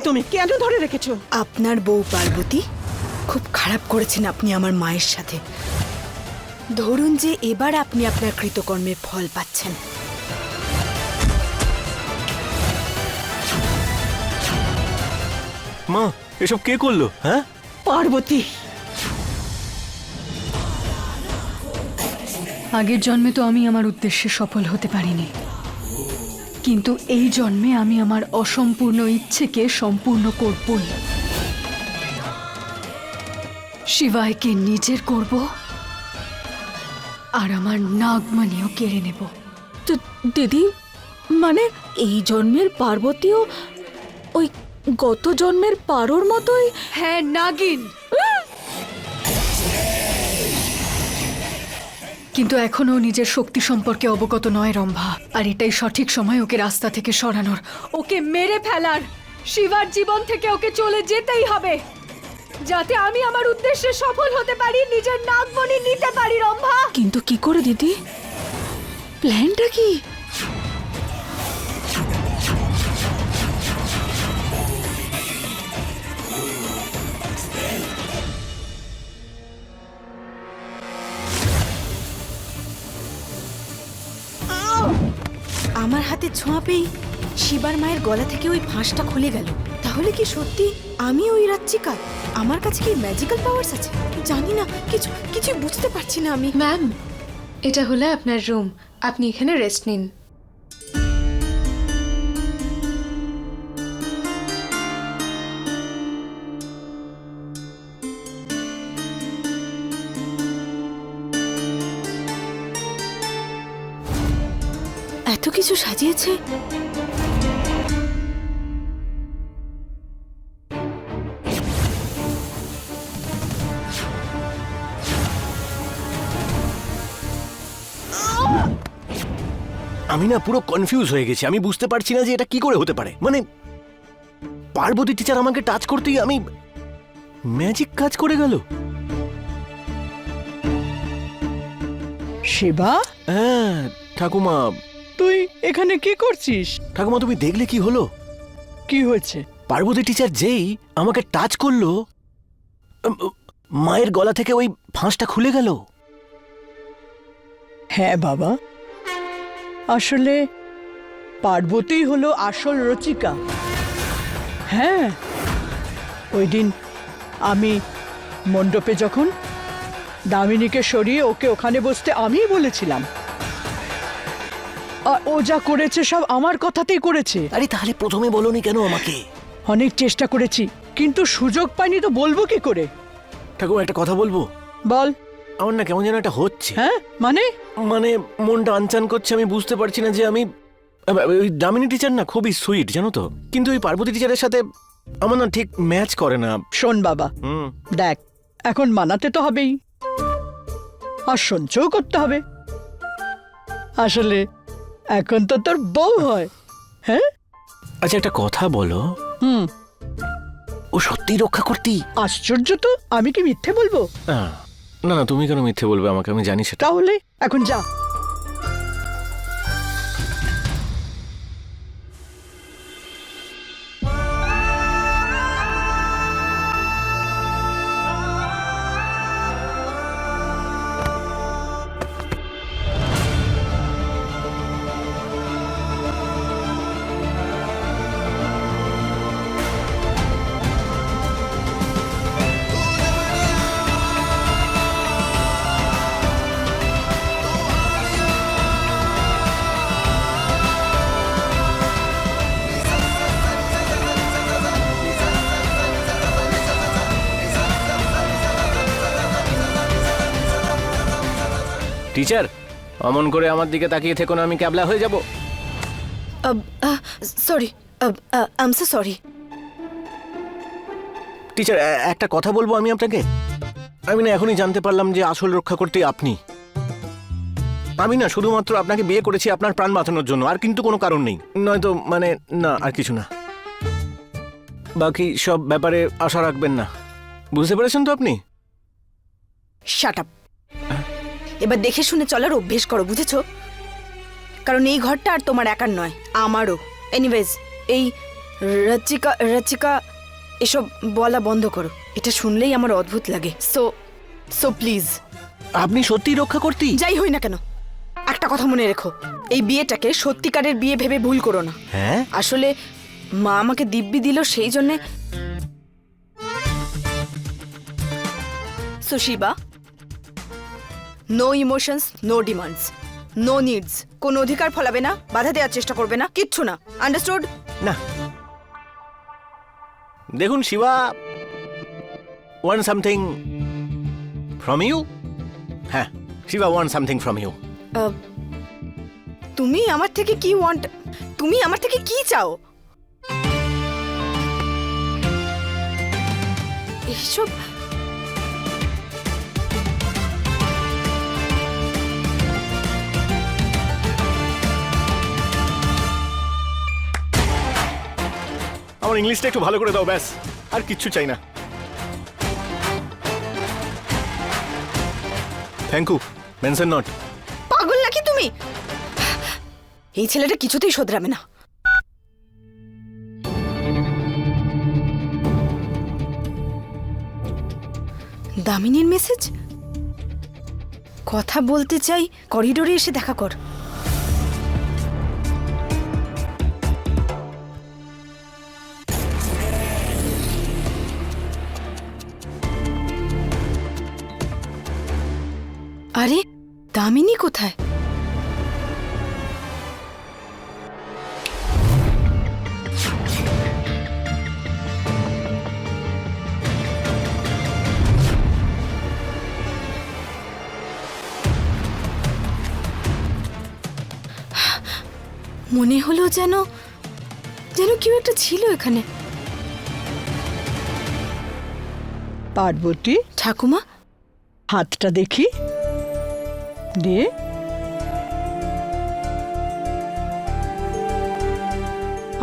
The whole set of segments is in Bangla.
তুমি কেন ধরে রেখেছো? আপনার বউ পার্বতী খুব খারাপ করেছেন আপনি আমার মায়ের সাথে। ধরুন যে এবার আপনি আপনার কৃতকর্মের ফল পাচ্ছেন। মা, এসব কে করলো? হ্যাঁ, পার্বতী। আগের জন্মে তো আমি আমার উদ্দেশ্যে সফল হতে পারিনি, কিন্তু এই জন্মে আমি আমার অসম্পূর্ণ ইচ্ছেকে সম্পূর্ণ করবই। শিবায়কে নিজের করব আর আমার নাগমণিও কেড়ে নেব। তো দিদি, মানে এই জন্মের পার্বতীও ওই গত জন্মের পারোর মতোই? হ্যাঁ, নাগিন। কিন্তু এখনো নিজের শক্তি সম্পর্কে অবগত নয় রম্ভা, আর এটাই সঠিক সময় ওকে রাস্তা থেকে সরানোর, ওকে মেরে ফেলার। শিবার জীবন থেকে ওকে চলে যেতেই হবে, যাতে আমি আমার উদ্দেশ্যে সফল হতে পারি, নিজের নাগমণি নিতে পারি। রম্ভা, কিন্তু কি করে দিদি? প্ল্যানটা কি? আমার হাতে ছোঁয়া পেয়েই শিবার মায়ের গলা থেকে ওই ফাঁসটা খুলে গেল। তাহলে কি সত্যি আমি ওই রাজ্যিকা? আমার কাছে কি ম্যাজিক্যাল পাওয়ার্স আছে? জানি না, কিছু বুঝতে পারছি না আমি। ম্যাম, এটা হলো আপনার রুম, আপনি এখানে রেস্ট নিন। এত কিছু সাজিয়েছে। আমি না পুরো কনফিউজ হয়ে গেছি। আমি বুঝতে পারছি না যে এটা কি করে হতে পারে। মানে পার্বতী টিচার আমাকে টাচ করতেই আমি ম্যাজিক কাজ করে গেল। শিবা, হ্যাঁ ঠাকুমা। তুই এখানে কি করছিস? ঠাকুমা, তুমি দেখলে কি হলো? কি হয়েছে? পার্বতী টিচার যেই আমাকে টাচ করলো, মায়ের গলা থেকে ওই ফাঁসটা খুলে গেল। হ্যাঁ বাবা, আসলে পার্বতী হলো আসল রচিকা। হ্যাঁ, ওই দিন আমি মণ্ডপে যখন দামিনীকে সরিয়ে ওকে ওখানে বসতে আমিই বলেছিলাম, আর ও যা করেছে সব আমার কথাতেই করেছে। আরে তাহলে প্রথমে বলোনি কেন আমাকে? অনেক চেষ্টা করেছি, কিন্তু সুযোগ পাইনি, তো বলবো কি করে? ঠাকুমা, একটা কথা বলবো? বল। আমার না কেমন যেন একটা হচ্ছে। হ্যাঁ মানে? মানে মনটা আনচান করছে। আমি বুঝতে পারছি না যে আমি ওই দামিনী টিচার না খুবই সুইট, জানো তো, কিন্তু ওই পার্বতী টিচারের সাথে আমার না ঠিক ম্যাচ করে না। শোন বাবা, দেখ, এখন মানাতে তো হবেই, আর সহ্যও করতে হবে। আসলে এখন তো তোর বউ হয়। হ্যাঁ, আচ্ছা একটা কথা বলো, ও সত্যিই রক্ষা করতি? আশ্চর্য তো, আমি কি মিথ্যে বলবো? না না, তুমি কেন মিথ্যে বলবে আমাকে? আমি জানি সেটা। তাহলে এখন যা। টিচার, অমন করে আমার দিকে তাকিয়ে থেকো না, আমি ক্যাবলা হয়ে যাব। Sorry, I am so sorry. Teacher, একটা কথা বলবো আমি আপনাকে? আমি না এখনই জানতে পারলাম যে আসল রক্ষা করতে আপনি। আমি না শুধুমাত্র আপনাকে বিয়ে করেছি আপনার প্রাণ বাঁচানোর জন্য, আর কিন্তু কোনো কারণ নেই। নয়তো মানে না, আর কিছু না। বাকি সব ব্যাপারে আশা রাখবেন না, বুঝতে পেরেছেন তো আপনি? Shut up. এবার দেখে শুনে চলার অভ্যেস করো, বুঝেছো? কারণ এই ঘরটা আর তোমার একার নয়, আমারও। এনিওয়েজ, এই রচিকা রচিকা এসব বলা বন্ধ করো, এটা শুনলেই আমার অদ্ভুত লাগে। সো সো প্লিজ, আপনি সত্যি রক্ষা করতে? যাই হই না কেন, একটা কথা মনে রেখো, এই বিয়েটাকে সত্যিকারের বিয়ে ভেবে ভুল করো না। হ্যাঁ, আসলে মা আমাকে দিব্যি দিল, সেই জন্যে। সুশিবা, no emotions, no demands, no needs. কোন অধিকার ফলাবে না, বাধা দেওয়ার চেষ্টা করবে না, কিচ্ছু না। আন্ডারস্টুড? না দেখুন Shiba, want something from you. হ্যাঁ, Shiba want something from you. তুমি আমার থেকে কি ওয়ান্ট? তুমি আমার থেকে কি চাও? এইসব আমার ইংলিশটা একটু ভালো করে দাও, ব্যাস, আর কিচ্ছু চাই না। Thank you, mention not. পাগল নাকি তুমি? এই ছেলেটা কিছুতেই শোধরাবে না। দামিনীর মেসেজ, কথা বলতে চাই, করিডোরে এসে দেখা কর। আরে দামিনী কোথায়? মনে হলো যেন যেন কেউ একটা ছিল এখানে। পার্বতী, ঠাকুমা, হাতটা দেখি দিয়ে।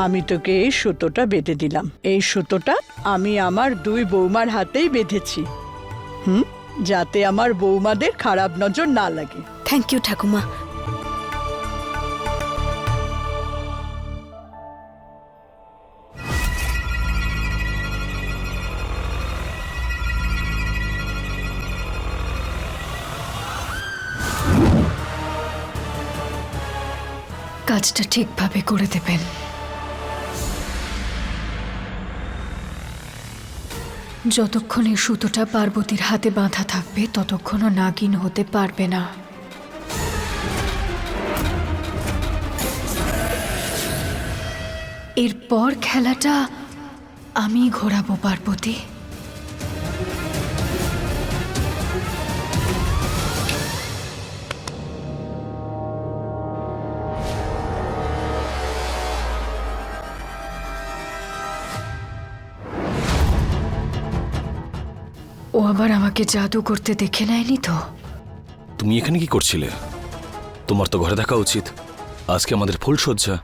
আমি তোকে এই সুতোটা বেঁধে দিলাম। এই সুতোটা আমি আমার দুই বৌমার হাতেই বেঁধেছি, যাতে আমার বৌমাদের খারাপ নজর না লাগে। থ্যাংক ইউ ঠাকুমা। কাজটা ঠিকভাবে করে দেবেন। যতক্ষণ এই সুতোটা পার্বতীর হাতে বাঁধা থাকবে ততক্ষণও নাগিন হতে পারবে না। এরপর খেলাটা আমি ঘোরাবো পার্বতী। ও আবার আমাকে জাদু করতে দেখে নেয়নি তো? তুমি এখানে কি করছিলে? তোমার তো ঘরে থাকা উচিত। আজকে আমাদের ফুলসজ্জা।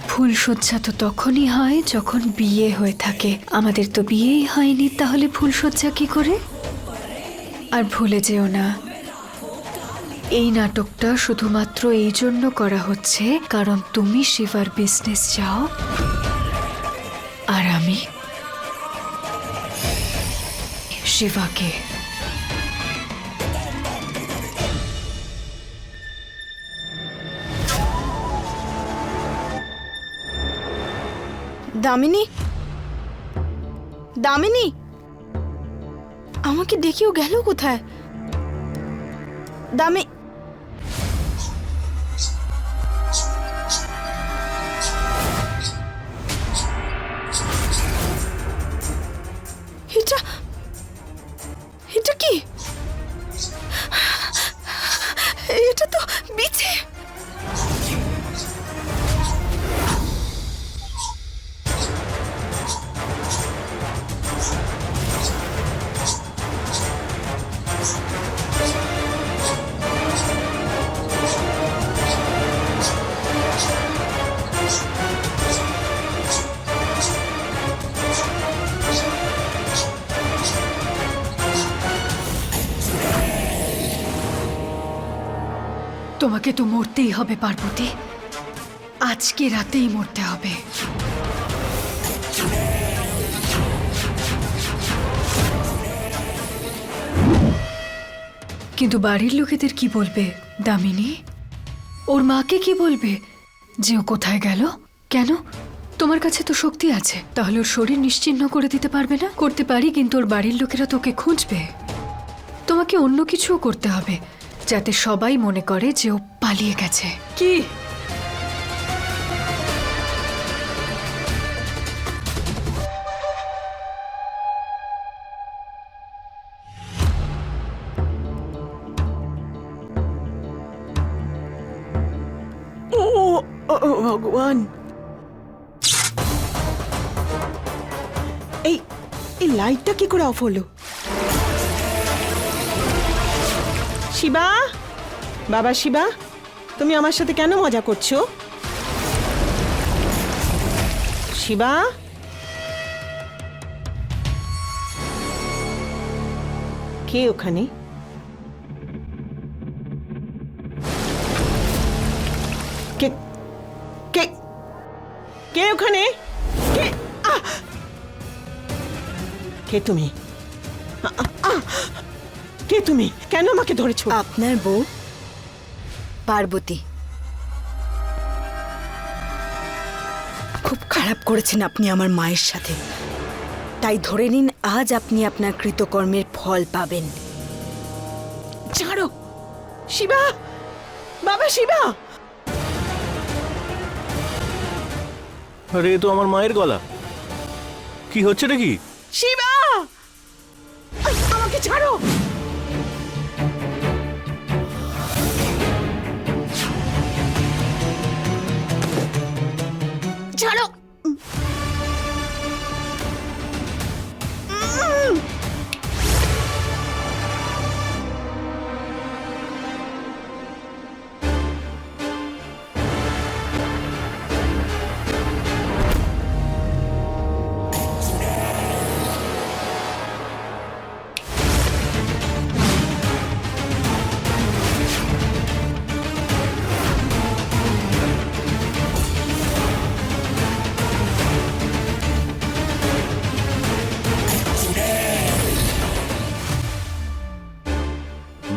ফুলসজ্জা তো তখনই হয় যখন বিয়ে হয়ে থাকে। আমাদের তো বিয়েই হয়নি, তাহলে ফুলসজ্জা কি করে? আর ভুলে যেও না, এই নাটকটা শুধুমাত্র এই জন্য করা হচ্ছে কারণ তুমি শিবার বিজনেস চাও আর আমি শিবাকে। দামিনী, দামিনী, আমাকে ডেকেও গেল কোথায়? দামি এটা এটা কি? এটা তো বিছে। তোমাকে তো মরতেই হবে পার্বতী। আজকে রাতেই মরতে হবে। কিন্তু বাড়ির লোকেদের কি বলবে দামিনী? ওর মাকে কি বলবে যে ও কোথায় গেল? কেন? তোমার কাছে তো শক্তি আছে, তাহলে ওর শরীর নিশ্চিহ্ন করে দিতে পারবে না? করতে পারি, কিন্তু ওর বাড়ির লোকেরা তোকে খুঁজবে। তোমাকে অন্য কিছুও করতে হবে যাতে সবাই মনে করে যে ও পালিয়ে গেছে। কি? ভগবান, এই এই লাইটটা কি করে অফ হলো? শিবা, বাবা শিবা, তুমি আমার সাথে কেন মজা করছো? শিবা, কে ওখানে? কে কে কে ওখানে? কে? কে তুমি? কে তুমি? কেন আমাকে ধরেছো? আপনার বউ পার্বতী। খুব খারাপ করেছেন আপনি আমার মায়ের সাথে, তাই ধরে নিন আজ আপনি আপনার কৃতকর্মের ফল পাবেন। ছাড়ো শিবা, বাবা শিবা। আরে এ তো আমার মায়ের গলা। কি হচ্ছে নাকি? শিবা, আমাকে ছাড়ো। ছাড়ো।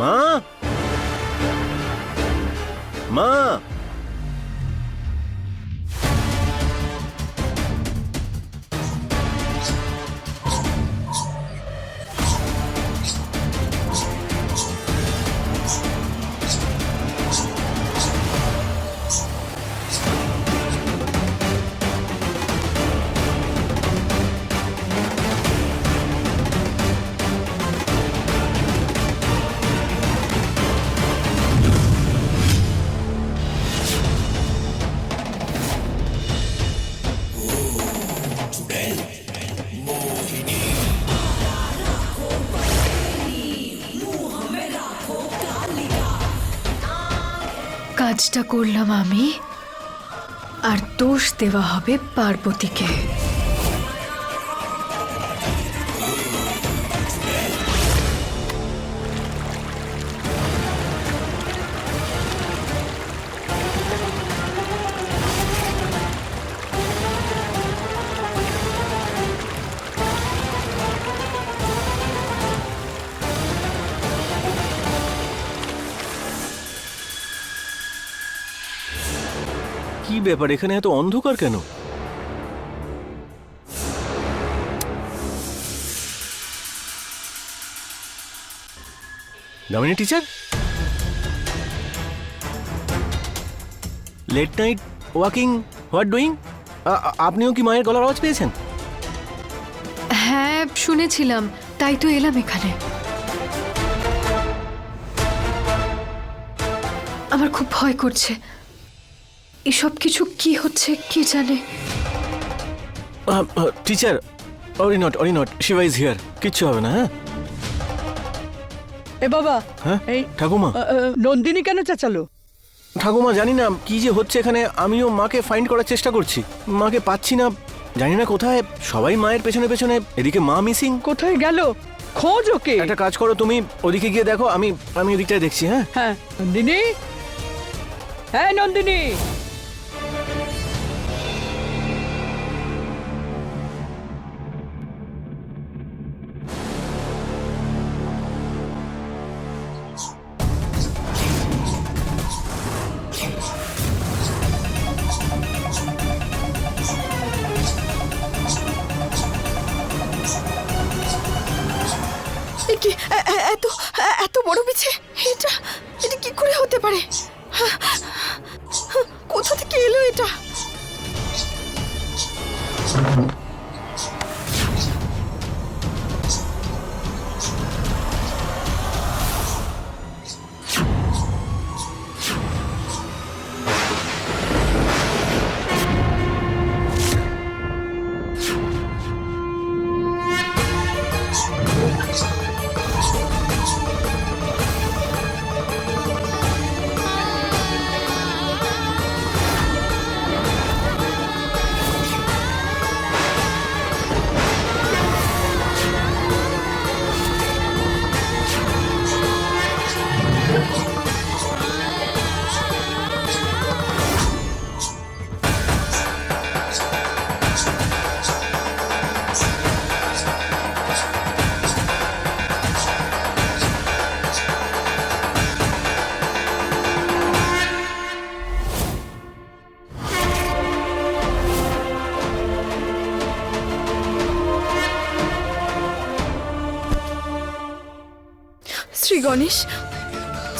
মা, মা, কাজটা করলাম আমি, আর দোষ দেওয়া হবে পার্বতীকে। কি ব্যাপার, এখানে এত অন্ধকার কেন? Damini teacher, late night walking, what doing? আপনিও কি মায়ের গলার আওয়াজ পেয়েছেন? হ্যাঁ শুনেছিলাম, তাই তো এলাম এখানে। আমার খুব ভয় করছে, এসব কিছু কি হচ্ছে কি জানে। Teacher, Ori not, Shiba is here. কিচ্ছু হবে না। হ্যাঁ এ বাবা, হ্যাঁ এই ঠাকুমা, নন্দিনী কেন চেঁচালো? ঠাকুমা জানি না কি যে হচ্ছে এখানে। আমিও মাকে ফাইন্ড করার চেষ্টা করছি, মাকে পাচ্ছি না, জানি না কোথায়। সবাই মায়ের পেছনে পেছনে, এদিকে মা মিসিং। কোথায় গেল? খোঁজ ওকে। একটা কাজ করো, তুমি ওদিকে গিয়ে দেখো, আমি ওদিকটায় দেখছি। হ্যাঁ হ্যাঁ নন্দিনী, হ্যাঁ নন্দিনী। এ কি এত এত বড় বিছে? এটা এটা কি করে হতে পারে? কোথা থেকে এলো এটা?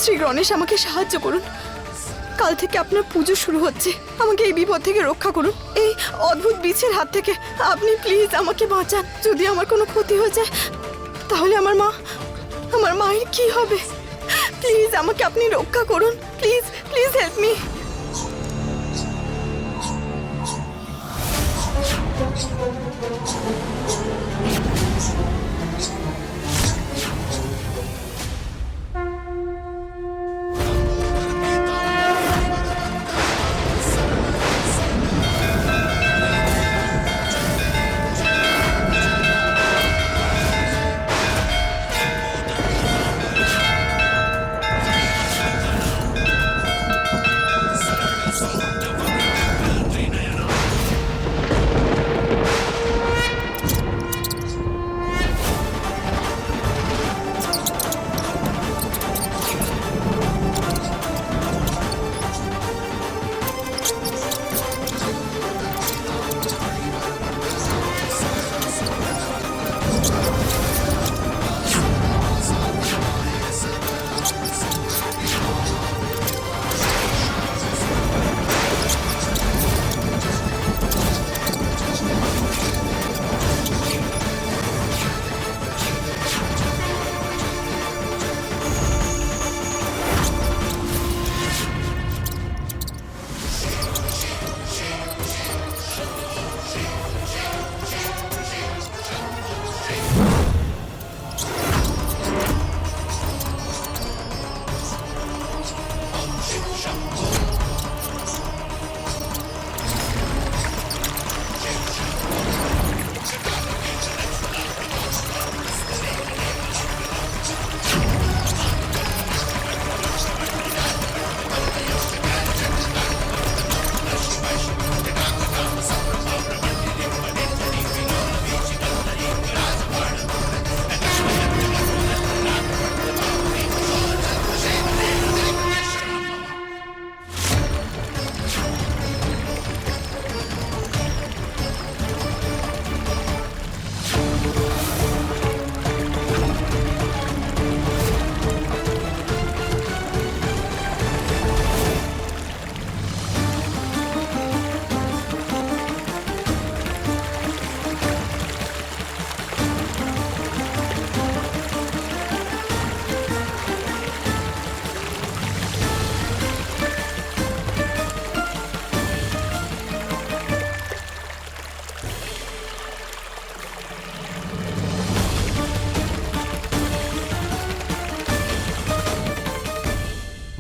শ্রী গণেশ আমাকে সাহায্য করুন। কাল থেকে আপনার পুজো শুরু হচ্ছে, আমাকে এই বিপদ থেকে রক্ষা করুন, এই অদ্ভুত বিছের হাত থেকে। আপনি প্লিজ আমাকে বাঁচান। যদি আমার কোনো ক্ষতি হয়ে যায় তাহলে আমার মায়ের কি হবে? প্লিজ আমাকে আপনি রক্ষা করুন। Please please help me.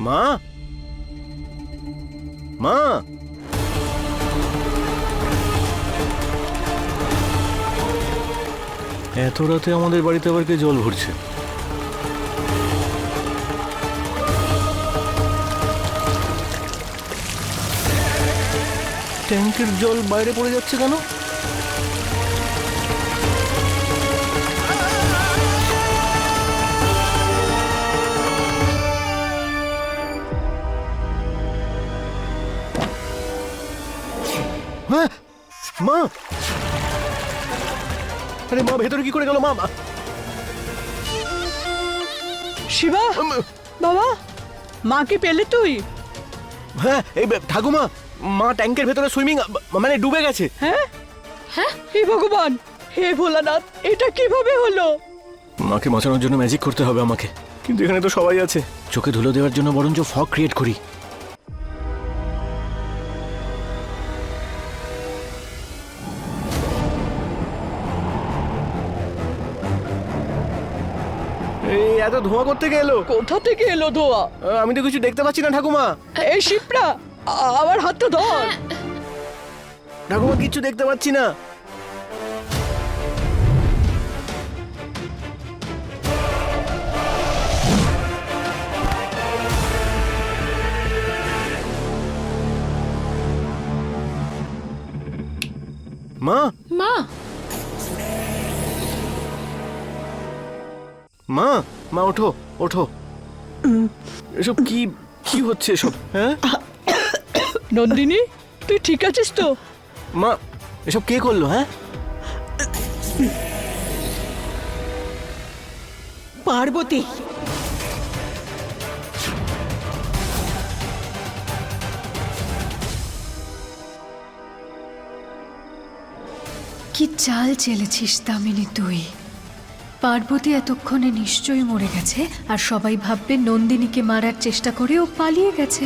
মা, মা, এত রাতে আমাদের বাড়িতে আবার কে জল ভরছে? ট্যাঙ্কের জল বাইরে পড়ে যাচ্ছে কেন? মা, আরে মা ভেতরে কি করে গেল? মা, শিবা বাবা মা কি পেলে তুই? হ্যাঁ এই ঠাকুমা, মা ট্যাঙ্কের ভেতরে সুইমিং মানে ডুবে গেছে। হ্যাঁ হে ভগবান, হে ভোলানাথ, এটা কিভাবে হলো? মাকে বাঁচানোর জন্য ম্যাজিক করতে হবে আমাকে, কিন্তু এখানে তো সবাই আছে। চোখে ধুলো দেওয়ার জন্য বরঞ্চ ফগ ক্রিয়েট করি। এই এত ধোঁয়া করতে এলো? কোথা থেকে এলো ধোয়া? আমি তো কিছু দেখতে পাচ্ছি না ঠাকুমা। এই শিপ্রা, আমার হাতটা ধর। ঠাকুমা কিচ্ছু দেখতে পাচ্ছি না। মা মা মা মা ওঠো ওঠো। এসব কি কি হচ্ছে এসব? হ্যাঁ নন্দিনী, তুই ঠিক আছিস তো? মা এসব কে করলো? হ্যাঁ পার্বতী, কি চাল চেলেছিস দামিনী তুই? পার্বতী এতক্ষণে নিশ্চয়ই মরে গেছে, আর সবাই ভাববে নন্দিনীকে মারার চেষ্টা করে ও পালিয়ে গেছে।